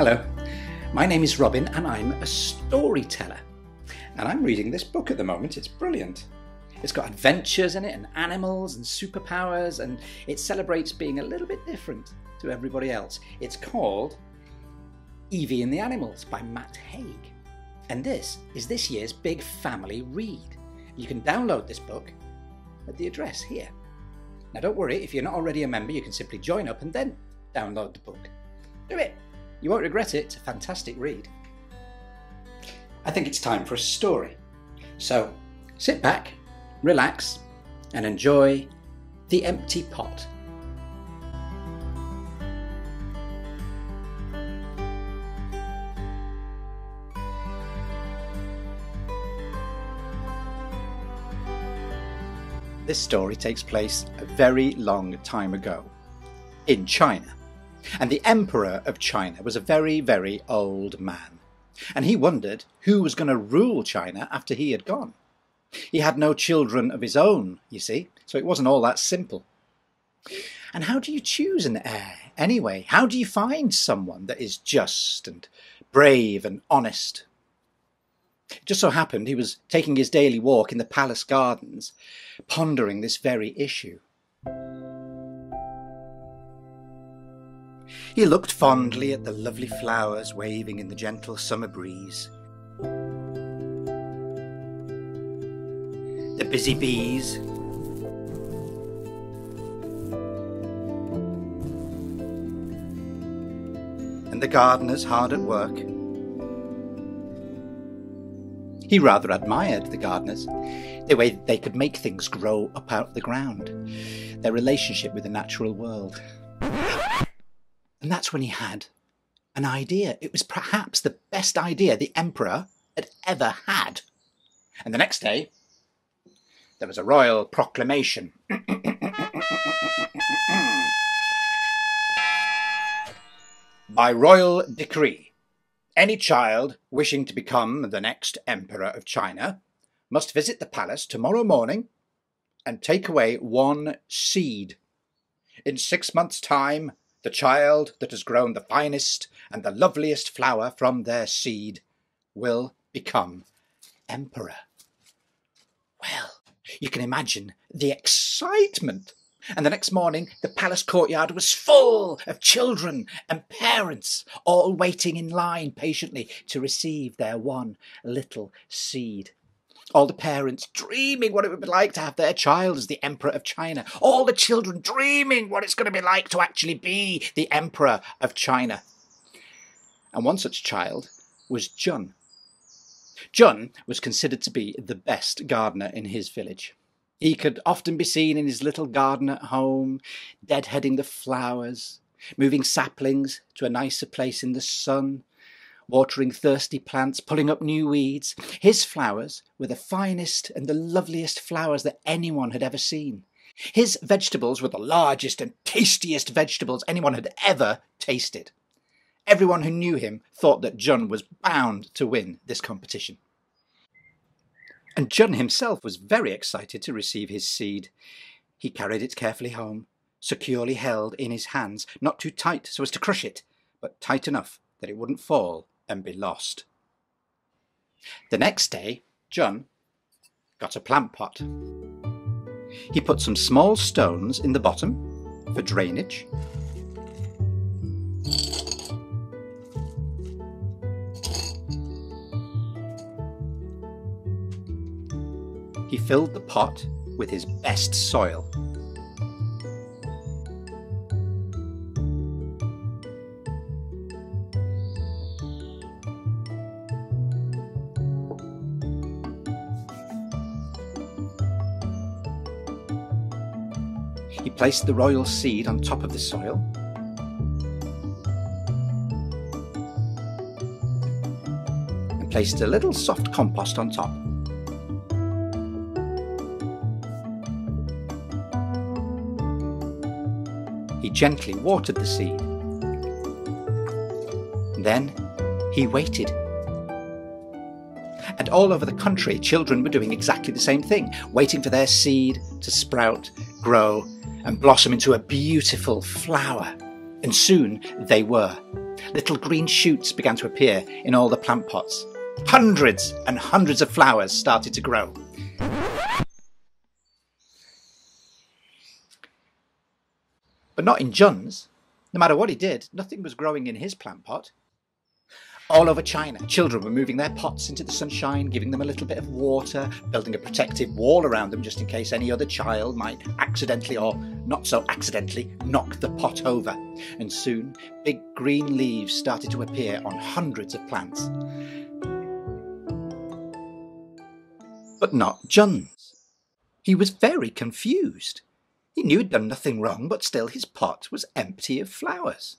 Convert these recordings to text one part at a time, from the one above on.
Hello, my name is Robin and I'm a storyteller. And I'm reading this book at the moment. It's brilliant. It's got adventures in it and animals and superpowers, and it celebrates being a little bit different to everybody else. It's called Evie and the Animals by Matt Haig. And this is this year's big family read. You can download this book at the address here. Now don't worry, if you're not already a member, you can simply join up and then download the book. Do it. You won't regret it. It's a fantastic read. I think it's time for a story. So sit back, relax, and enjoy The Empty Pot. This story takes place a very long time ago, in China. And the Emperor of China was a very, very old man. And he wondered who was going to rule China after he had gone. He had no children of his own, you see, so it wasn't all that simple. And how do you choose an heir, anyway? How do you find someone that is just and brave and honest? It just so happened he was taking his daily walk in the palace gardens, pondering this very issue. He looked fondly at the lovely flowers waving in the gentle summer breeze, the busy bees, and the gardeners hard at work. He rather admired the gardeners, the way they could make things grow up out of the ground, their relationship with the natural world. And that's when he had an idea. It was perhaps the best idea the emperor had ever had. And the next day, there was a royal proclamation. By royal decree, any child wishing to become the next emperor of China must visit the palace tomorrow morning and take away one seed. In 6 months' time, the child that has grown the finest and the loveliest flower from their seed will become emperor. Well, you can imagine the excitement. And the next morning, the palace courtyard was full of children and parents, all waiting in line patiently to receive their one little seed. All the parents dreaming what it would be like to have their child as the Emperor of China. All the children dreaming what it's going to be like to actually be the Emperor of China. And one such child was Jun. Jun was considered to be the best gardener in his village. He could often be seen in his little garden at home, deadheading the flowers, moving saplings to a nicer place in the sun, watering thirsty plants, pulling up new weeds. His flowers were the finest and the loveliest flowers that anyone had ever seen. His vegetables were the largest and tastiest vegetables anyone had ever tasted. Everyone who knew him thought that Jun was bound to win this competition. And Jun himself was very excited to receive his seed. He carried it carefully home, securely held in his hands, not too tight so as to crush it, but tight enough that it wouldn't fall and be lost. The next day, Jun got a plant pot. He put some small stones in the bottom for drainage. He filled the pot with his best soil. He placed the royal seed on top of the soil. And placed a little soft compost on top. He gently watered the seed. Then he waited. And all over the country, children were doing exactly the same thing, waiting for their seed to sprout, grow, and blossom into a beautiful flower. And soon they were. Little green shoots began to appear in all the plant pots. Hundreds and hundreds of flowers started to grow. But not in John's. No matter what he did, nothing was growing in his plant pot. All over China, children were moving their pots into the sunshine, giving them a little bit of water, building a protective wall around them just in case any other child might accidentally or not so accidentally knock the pot over. And soon, big green leaves started to appear on hundreds of plants. But not John's. He was very confused. He knew he'd done nothing wrong, but still his pot was empty of flowers.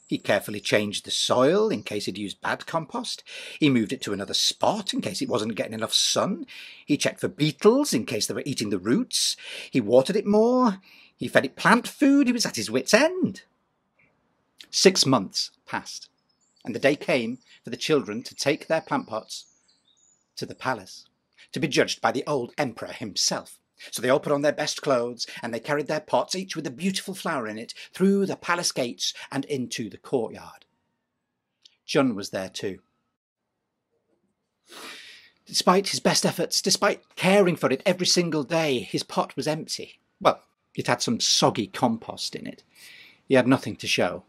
He carefully changed the soil in case he'd used bad compost. He moved it to another spot in case it wasn't getting enough sun. He checked for beetles in case they were eating the roots. He watered it more. He fed it plant food. He was at his wit's end. 6 months passed, and the day came for the children to take their plant pots to the palace, to be judged by the old emperor himself. So they all put on their best clothes, and they carried their pots, each with a beautiful flower in it, through the palace gates and into the courtyard. John was there too. Despite his best efforts, despite caring for it every single day, his pot was empty. Well, it had some soggy compost in it. He had nothing to show.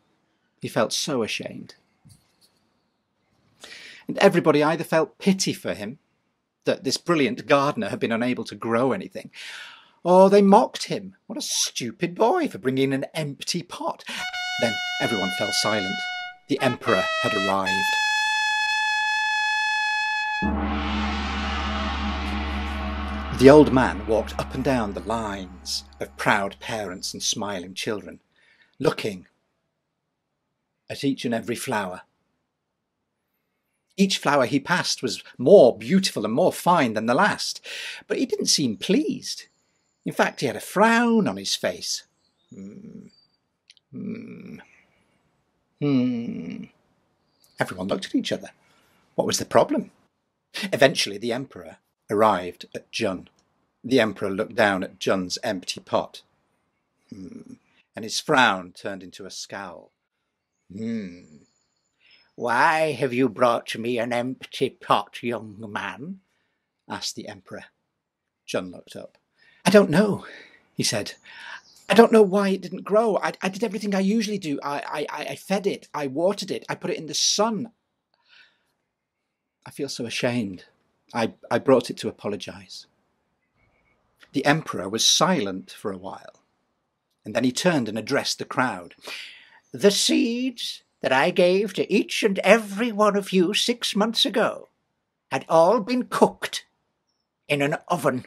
He felt so ashamed. And everybody either felt pity for him, that this brilliant gardener had been unable to grow anything, or they mocked him. What a stupid boy for bringing an empty pot. Then everyone fell silent. The emperor had arrived. The old man walked up and down the lines of proud parents and smiling children, looking at each and every flower. Each flower he passed was more beautiful and more fine than the last, but he didn't seem pleased. In fact, he had a frown on his face. Everyone looked at each other. What was the problem? Eventually, the emperor arrived at Jun. The emperor looked down at Jun's empty pot, and his frown turned into a scowl. "Why have you brought me an empty pot, young man?" asked the emperor. Jun looked up. "I don't know," he said. "I don't know why it didn't grow. I did everything I usually do. I fed it, I watered it, I put it in the sun. I feel so ashamed. I brought it to apologise." The emperor was silent for a while, and then he turned and addressed the crowd. "The seeds that I gave to each and every one of you 6 months ago had all been cooked in an oven.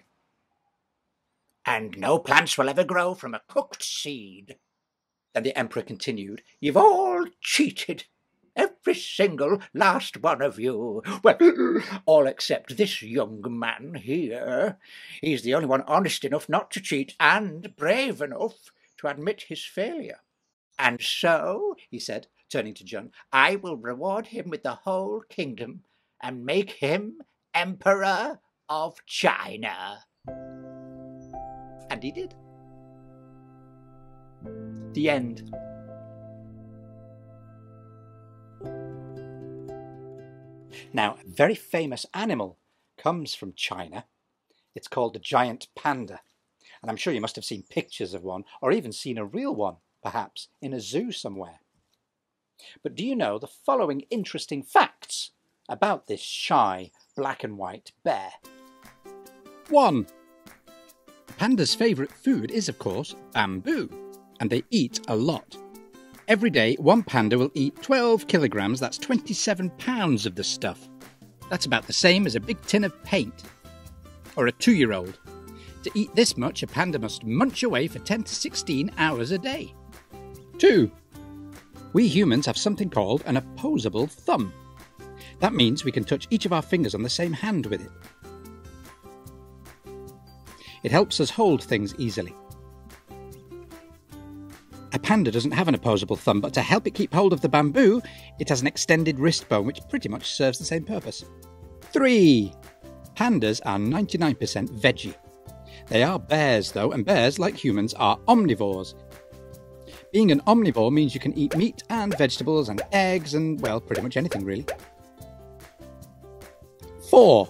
And no plants will ever grow from a cooked seed." Then the emperor continued, "You've all cheated, every single last one of you. Well, all except this young man here. He's the only one honest enough not to cheat and brave enough to admit his failure. And so," he said, turning to Jun, "I will reward him with the whole kingdom and make him Emperor of China." And he did. The end. Now, a very famous animal comes from China. It's called the giant panda. And I'm sure you must have seen pictures of one, or even seen a real one, perhaps, in a zoo somewhere. But do you know the following interesting facts about this shy black and white bear? 1. Panda's favourite food is, of course, bamboo, and they eat a lot. Every day, one panda will eat 12 kilograms, that's 27 pounds of the stuff. That's about the same as a big tin of paint, or a 2-year-old. To eat this much, a panda must munch away for 10 to 16 hours a day. 2. We humans have something called an opposable thumb. That means we can touch each of our fingers on the same hand with it. It helps us hold things easily. A panda doesn't have an opposable thumb, but to help it keep hold of the bamboo, it has an extended wrist bone, which pretty much serves the same purpose. 3. Pandas are 99% veggie. They are bears, though, and bears, like humans, are omnivores. Being an omnivore means you can eat meat and vegetables and eggs and, well, pretty much anything really. 4.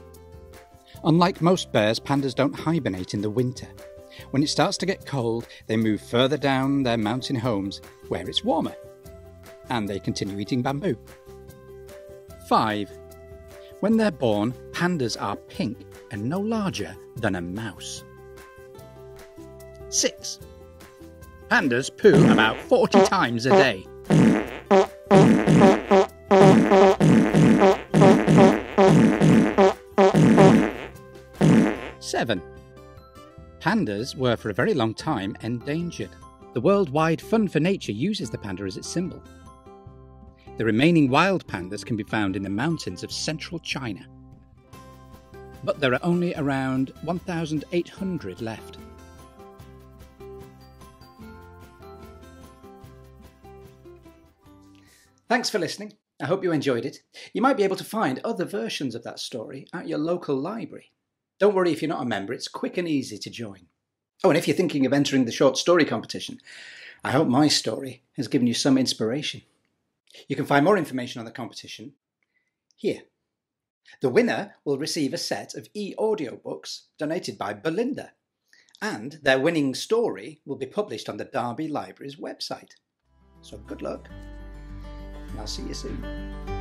Unlike most bears, pandas don't hibernate in the winter. When it starts to get cold, they move further down their mountain homes where it's warmer. And they continue eating bamboo. 5. When they're born, pandas are pink and no larger than a mouse. 6. Pandas poo about 40 times a day. 7. Pandas were for a very long time endangered. The Worldwide Fund for Nature uses the panda as its symbol. The remaining wild pandas can be found in the mountains of central China. But there are only around 1,800 left. Thanks for listening. I hope you enjoyed it. You might be able to find other versions of that story at your local library. Don't worry if you're not a member, it's quick and easy to join. Oh, and if you're thinking of entering the short story competition, I hope my story has given you some inspiration. You can find more information on the competition here. The winner will receive a set of e-audiobooks donated by Belinda, and their winning story will be published on the Derby Library's website. So good luck, and I'll see you soon.